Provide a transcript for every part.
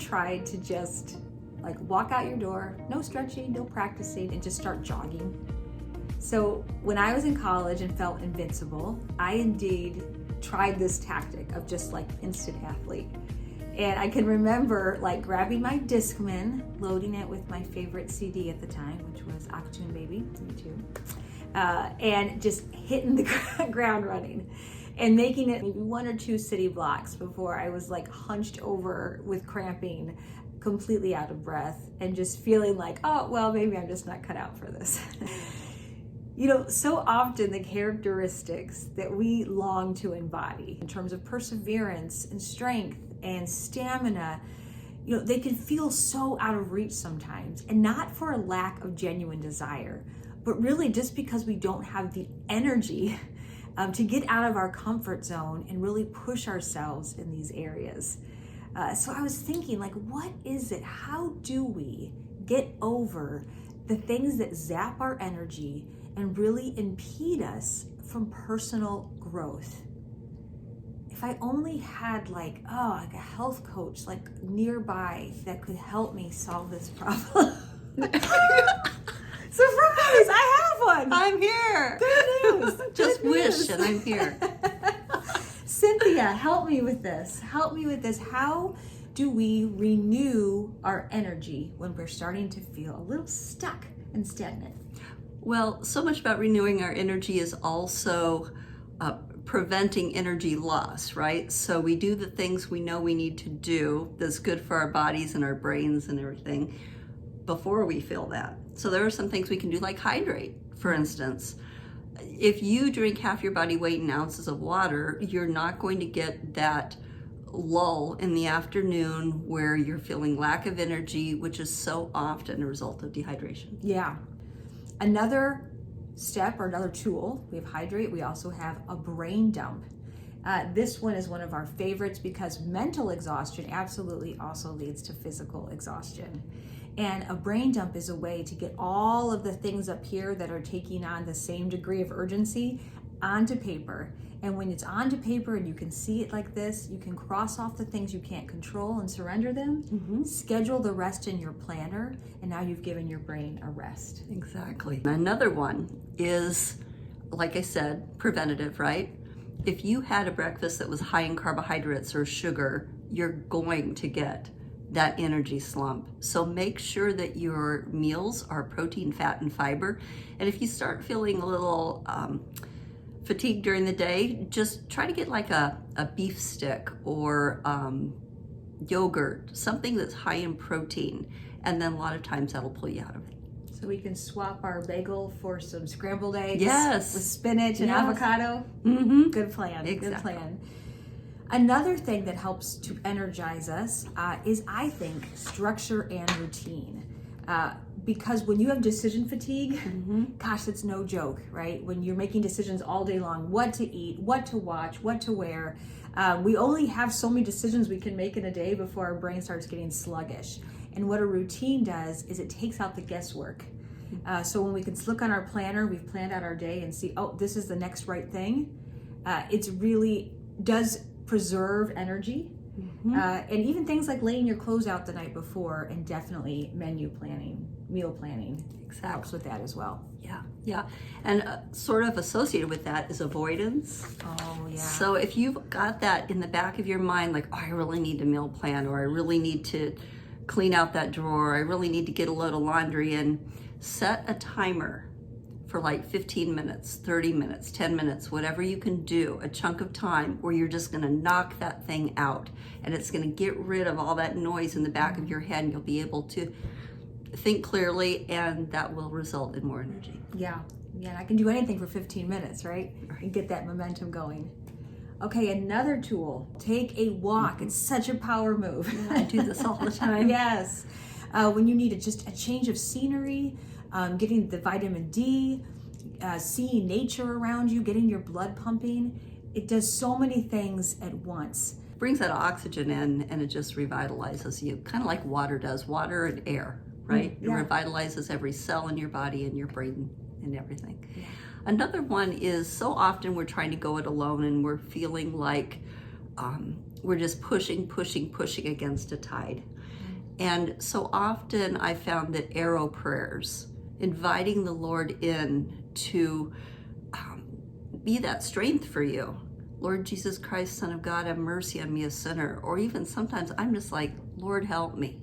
tried to just like walk out your door, no stretching, no practicing, and just start jogging? So when I was in college and felt invincible, I indeed tried this tactic of just like instant athlete. And I can remember like grabbing my Discman, loading it with my favorite CD at the time, which was Octoon Baby, me too, and just hitting the ground running and making it maybe 1 or 2 city blocks before I was like hunched over with cramping, completely out of breath, and just feeling like, oh, well, maybe I'm just not cut out for this. You know, so often the characteristics that we long to embody in terms of perseverance and strength and stamina, you know, they can feel so out of reach sometimes, and not for a lack of genuine desire, but really just because we don't have the energy to get out of our comfort zone and really push ourselves in these areas. So I was thinking, like, what is it? How do we get over the things that zap our energy and really impede us from personal growth? If I only had like a health coach like nearby that could help me solve this problem. Surprise, I have one. I'm here. Good news. Just Good wish news. and I'm here. Cynthia, help me with this. Help me with this. How do we renew our energy when we're starting to feel a little stuck and stagnant? Well, so much about renewing our energy is also preventing energy loss, right? So we do the things we know we need to do that's good for our bodies and our brains and everything before we feel that. So there are some things we can do, like hydrate, for instance. If you drink half your body weight in ounces of water, you're not going to get that lull in the afternoon where you're feeling lack of energy, which is so often a result of dehydration. Yeah. Another step or another tool, we have hydrate, we also have a brain dump. This one is one of our favorites because mental exhaustion absolutely also leads to physical exhaustion. And a brain dump is a way to get all of the things up here that are taking on the same degree of urgency onto paper. And when it's onto paper and you can see it like this, you can cross off the things you can't control and surrender them, schedule the rest in your planner, and now you've given your brain a rest. Exactly. Another one is, like I said, preventative, right? If you had a breakfast that was high in carbohydrates or sugar, you're going to get that energy slump. So make sure that your meals are protein, fat, and fiber. And if you start feeling a little fatigued during the day, just try to get like a beef stick or yogurt, something that's high in protein. And then a lot of times that'll pull you out of it. So we can swap our bagel for some scrambled eggs. Yes. With spinach and Yes. avocado. Mm-hmm. Good plan. Exactly. Good plan. Another thing that helps to energize us is, I think, structure and routine. Because when you have decision fatigue, gosh, that's no joke, right? When you're making decisions all day long, what to eat, what to watch, what to wear. We only have so many decisions we can make in a day before our brain starts getting sluggish. And what a routine does is it takes out the guesswork. So when we can look on our planner, we've planned out our day and see, oh, this is the next right thing. It's really does preserve energy. And even things like laying your clothes out the night before, and definitely menu planning, meal planning helps with that as well. Yeah. And sort of associated with that is avoidance. Oh, yeah. So if you've got that in the back of your mind, like, oh, I really need to meal plan, or I really need to clean out that drawer, I really need to get a load of laundry in, set a timer for like 15 minutes, 30 minutes, 10 minutes, whatever you can do, a chunk of time where you're just gonna knock that thing out, and it's gonna get rid of all that noise in the back of your head, and you'll be able to think clearly, and that will result in more energy. Yeah, I can do anything for 15 minutes, right? And get that momentum going. Okay, another tool, take a walk. It's such a power move. I do this all the time. Yes. When you need just a change of scenery, getting the vitamin D, seeing nature around you, getting your blood pumping. It does so many things at once. Brings that oxygen in, and it just revitalizes you, kind of like water does, water and air, right? Yeah. It revitalizes every cell in your body and your brain and everything. Yeah. Another one is, so often we're trying to go it alone, and we're feeling like we're just pushing against a tide. And so often I found that arrow prayers, inviting the Lord in to be that strength for you. Lord Jesus Christ, Son of God, have mercy on me, a sinner. Or even sometimes I'm just like, Lord, help me.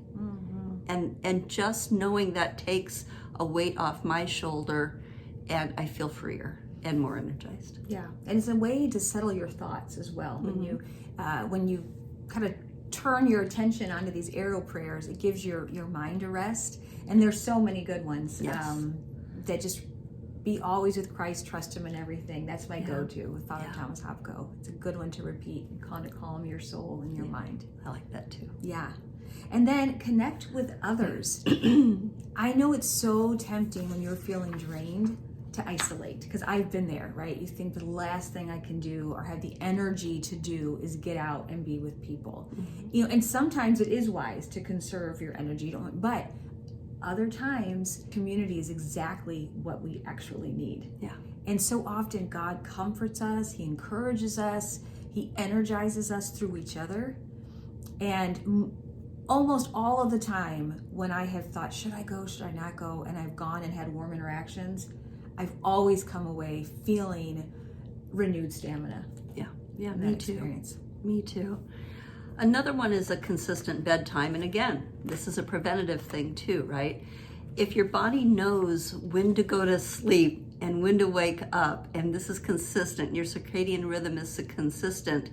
And just knowing that takes a weight off my shoulder, and I feel freer and more energized. Yeah, and it's a way to settle your thoughts as well. When you kind of turn your attention onto these arrow prayers, it gives your mind a rest. And there's so many good ones. Yes. That just be always with Christ, trust Him in everything. That's my go-to with Father Thomas Hopko. It's a good one to repeat and kind of calm your soul and your mind. I like that too. Yeah. And then connect with others. I know it's so tempting when you're feeling drained to isolate, because I've been there, right? You think the last thing I can do or have the energy to do is get out and be with people. And sometimes it is wise to conserve your energy, but other times community is exactly what we actually need. Yeah. And so often God comforts us, He encourages us, He energizes us through each other. And almost all of the time when I have thought, should I go, should I not go, and I've gone and had warm interactions, I've always come away feeling renewed stamina. Yeah, me too. Experience. Me too. Another one is a consistent bedtime. And again, this is a preventative thing too, right? If your body knows when to go to sleep and when to wake up, and this is consistent, your circadian rhythm is consistent,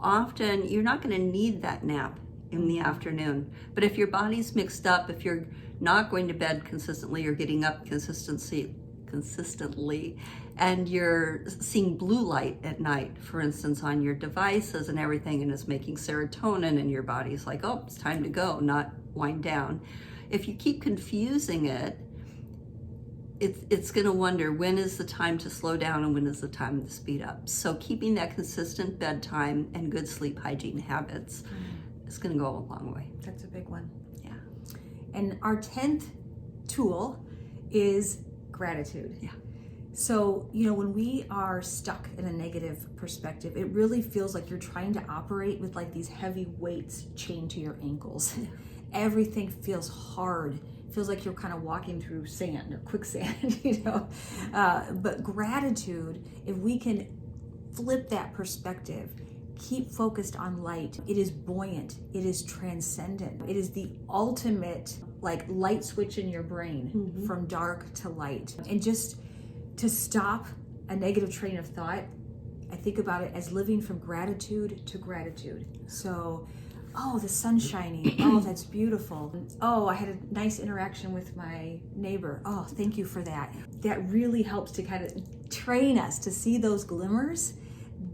often you're not going to need that nap in the afternoon. But if your body's mixed up, if you're not going to bed consistently or getting up consistently, and you're seeing blue light at night, for instance, on your devices and everything, and it's making serotonin, and your body's like, oh, it's time to go, not wind down. If you keep confusing it, it's going to wonder, when is the time to slow down and when is the time to speed up? So keeping that consistent bedtime and good sleep hygiene habits is going to go a long way. That's a big one. Yeah. And our 10th tool is gratitude. Yeah. So, when we are stuck in a negative perspective, it really feels like you're trying to operate with like these heavy weights chained to your ankles. Everything feels hard. Feels like you're kind of walking through sand or quicksand, But gratitude, if we can flip that perspective, keep focused on light, it is buoyant, it is transcendent, it is the ultimate like light switch in your brain from dark to light. And just to stop a negative train of thought, I think about it as living from gratitude to gratitude. So, oh, the sun's shining. Oh, that's beautiful. Oh, I had a nice interaction with my neighbor. Oh, thank you for that. That really helps to kind of train us to see those glimmers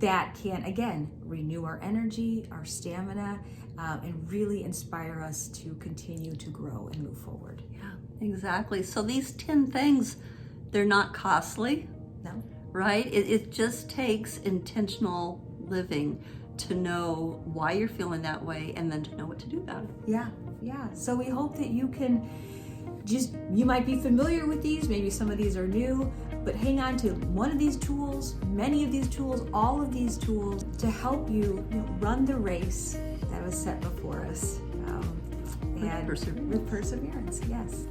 that can, again, renew our energy, our stamina, and really inspire us to continue to grow and move forward. Yeah, exactly. So these 10 things, they're not costly. No. Right? It just takes intentional living to know why you're feeling that way and then to know what to do about it. Yeah. So we hope that you can you might be familiar with these, maybe some of these are new, but hang on to one of these tools, many of these tools, all of these tools to help you, run the race that was set before us. With perseverance. With perseverance, yes.